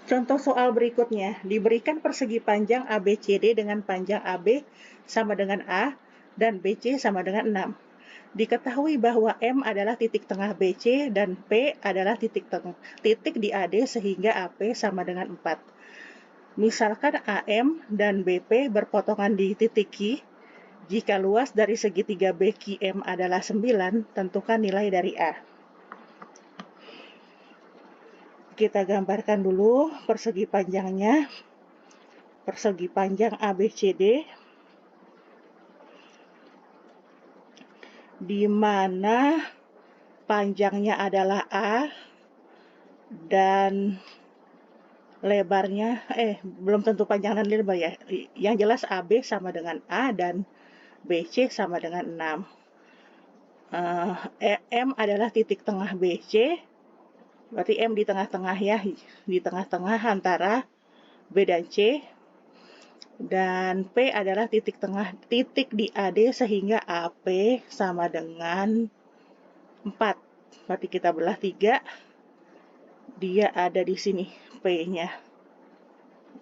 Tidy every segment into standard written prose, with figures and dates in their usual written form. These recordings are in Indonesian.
Contoh soal berikutnya, diberikan persegi panjang ABCD dengan panjang AB sama dengan A dan BC sama dengan 6. Diketahui bahwa M adalah titik tengah BC dan P adalah titik di AD sehingga AP sama dengan 4. Misalkan AM dan BP berpotongan di titik Q. Jika luas dari segitiga BQM adalah 9, tentukan nilai dari A. Kita gambarkan dulu persegi panjangnya. Persegi panjang ABCD, di mana panjangnya adalah A dan lebarnya, belum tentu panjang dan lebar ya. Yang jelas AB sama dengan A dan BC sama dengan 6. M adalah titik tengah BC, berarti M di tengah-tengah ya, di tengah-tengah antara B dan C. Dan P adalah titik di AD sehingga AP sama dengan 4. Berarti kita belah 3, dia ada di sini P-nya.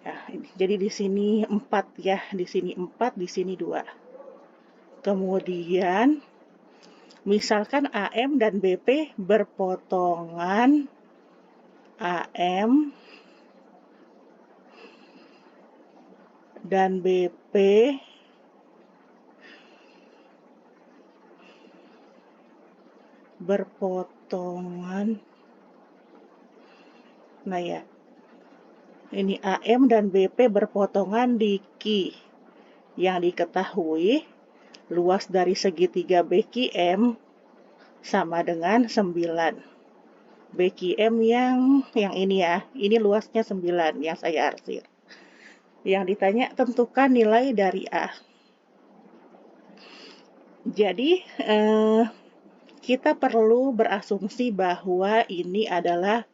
Ya, jadi di sini 4 ya, di sini 4, di sini 2. Kemudian misalkan AM dan BP berpotongan, AM dan BP berpotongan. Nah ya, ini AM dan BP berpotongan di Q. Yang diketahui luas dari segitiga BQM sama dengan 9. BQM yang ini ya, ini luasnya 9 yang saya arsir. Yang ditanya tentukan nilai dari A. Jadi kita perlu berasumsi bahwa ini adalah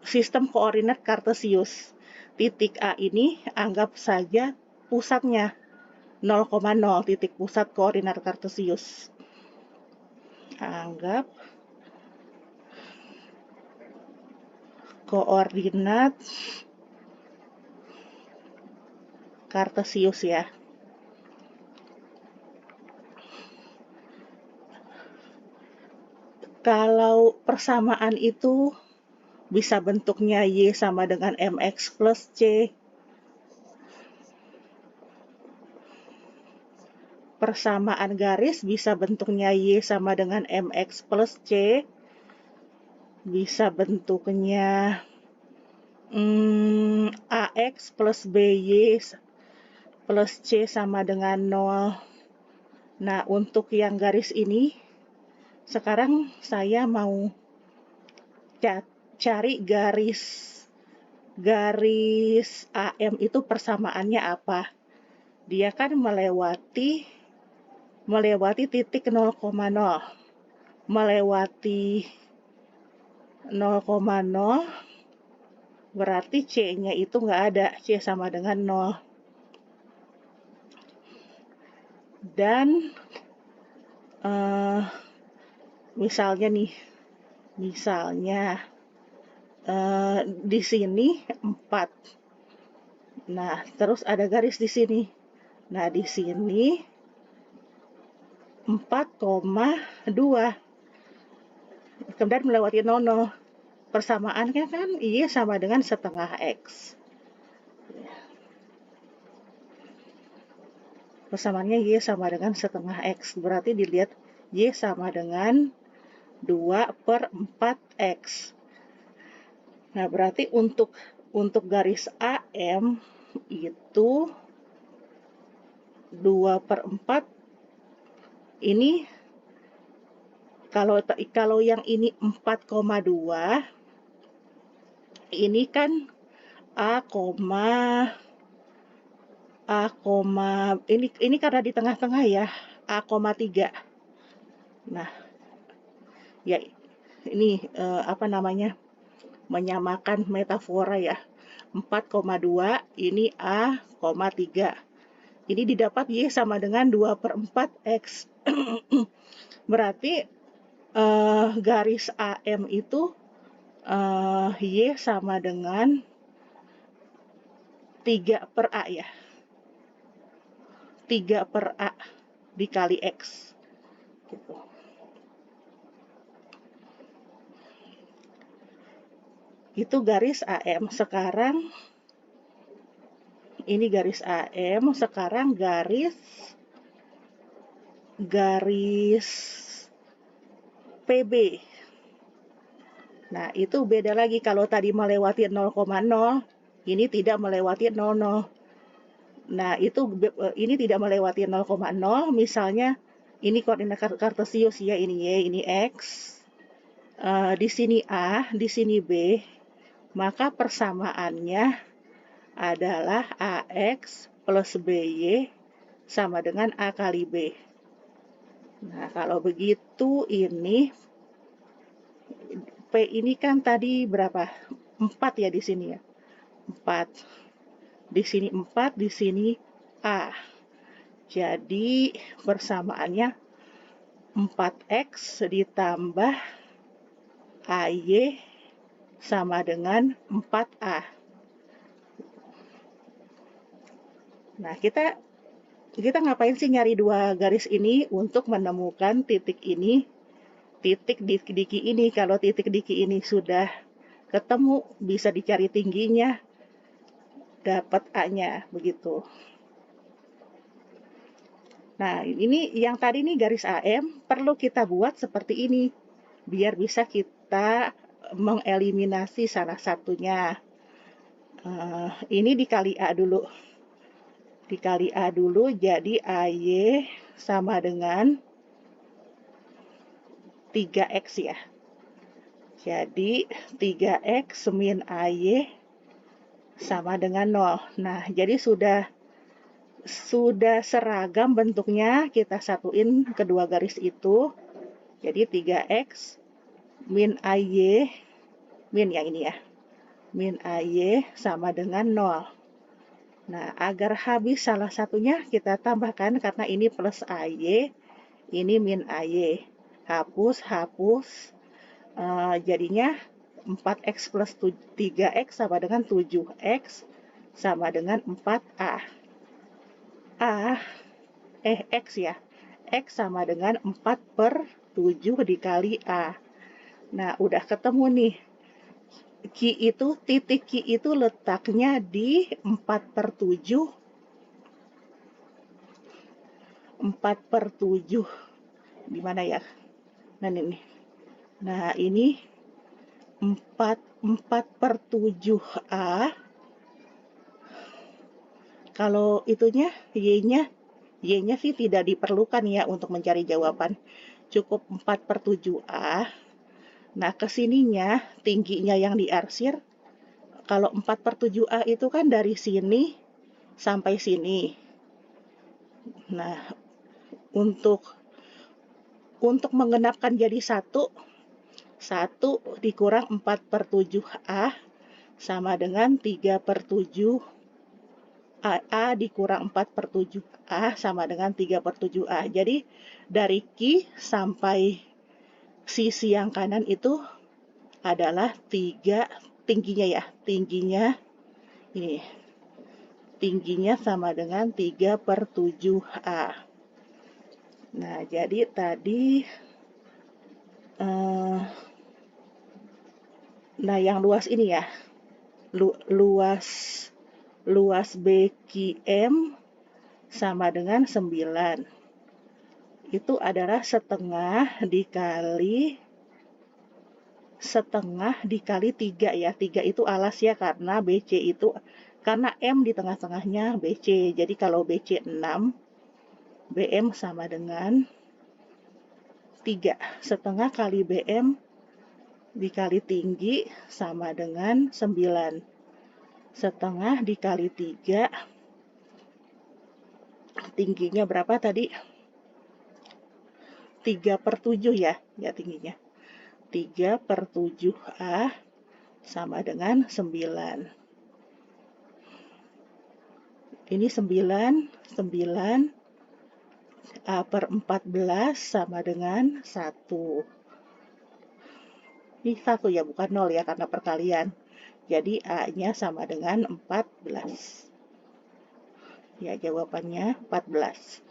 sistem koordinat kartesius. Titik A ini anggap saja pusatnya 0,0, titik pusat koordinat kartesius. Anggap koordinat kartesius ya. Kalau persamaan itu bisa bentuknya Y sama dengan MX plus C. Persamaan garis bisa bentuknya Y sama dengan MX plus C. Bisa bentuknya AX plus BY plus C sama dengan 0. Nah, untuk yang garis ini, sekarang saya mau cari garis AM itu persamaannya apa. Dia kan melewati titik 0,0. Melewati 0,0 berarti C-nya itu nggak ada. C sama dengan 0. Dan misalnya di sini 4. Nah, terus ada garis di sini. Nah, di sini 4,2. Kemudian melewati 0. Persamaannya kan Y sama dengan setengah X. Persamaannya Y sama dengan setengah X. Berarti dilihat Y sama dengan 2/4X. Nah, berarti untuk garis AM itu 2/4 ini, kalau yang ini 4,2, ini kan ini karena di tengah-tengah ya, A,3. Nah, ya ini menyamakan metafora ya. 4,2 ini A,3. Ini didapat Y sama dengan 2/4X. Berarti garis AM itu Y sama dengan 3 per A ya. 3 per A dikali X. Gitu. Itu garis AM. Sekarang ini garis AM, sekarang garis PB. Nah, itu beda lagi. Kalau tadi melewati 0,0, ini tidak melewati 00. Nah, ini tidak melewati 0,0. Misalnya, ini koordinat kartesius ya, ini Y, ini X. Di sini A, di sini B. Maka persamaannya adalah AX plus BY sama dengan A kali B. Nah, kalau begitu ini P ini kan tadi berapa? 4 ya di sini ya. 4. Di sini 4, di sini A. Jadi persamaannya 4X ditambah AY sama dengan 4A. Nah, kita ngapain sih nyari dua garis ini? Untuk menemukan titik ini, titik diki ini. Kalau titik diki ini sudah ketemu, bisa dicari tingginya, dapat A-nya, begitu. Nah, ini yang tadi nih garis AM, perlu kita buat seperti ini, biar bisa kita mengeliminasi salah satunya. Ini dikali A dulu. Dikali A dulu, jadi AY sama dengan 3X ya. Jadi 3X min AY sama dengan 0. Nah, jadi sudah seragam bentuknya, kita satuin kedua garis itu. Jadi 3X min AY, min yang ini ya, min AY sama dengan 0. Nah, agar habis salah satunya kita tambahkan, karena ini plus AY, ini min AY. Hapus, jadinya 4X plus 3X sama dengan 7X sama dengan 4A. X ya. X sama dengan 4 per 7 dikali A. Nah, udah ketemu nih. Titik Q itu letaknya di 4 per 7. 4 per 7. Di mana ya? Nah, ini 4 per 7A. Kalau itunya, Y-nya sih tidak diperlukan ya untuk mencari jawaban. Cukup 4 per 7A. Nah, kesininya, tingginya yang diarsir, kalau 4 per 7A itu kan dari sini sampai sini. Nah, untuk menggenapkan jadi 1 dikurang 4 per 7A sama dengan 3 per 7 A dikurang 4 per 7A sama dengan 3 per 7A. Jadi dari Q sampai sisi yang kanan itu adalah 3, tingginya ya. Tingginya sama dengan 3 per 7A. Nah, jadi tadi nah yang luas ini ya. Luas BQM sama dengan 9. Itu adalah setengah dikali 3 ya. 3 itu alas ya, karena BC itu, karena M di tengah-tengahnya BC. Jadi kalau BC 6, BM sama dengan 3. Setengah kali BM dikali tinggi sama dengan 9. Setengah dikali 3, tingginya berapa tadi? 3 per 7 ya tingginya. 3 per 7A sama dengan 9. Ini 9 A per 14 sama dengan 1. Ini 1 ya, bukan 0 ya, karena perkalian. Jadi A-nya sama dengan 14. Ya, jawabannya 14.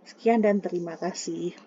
Sekian dan terima kasih.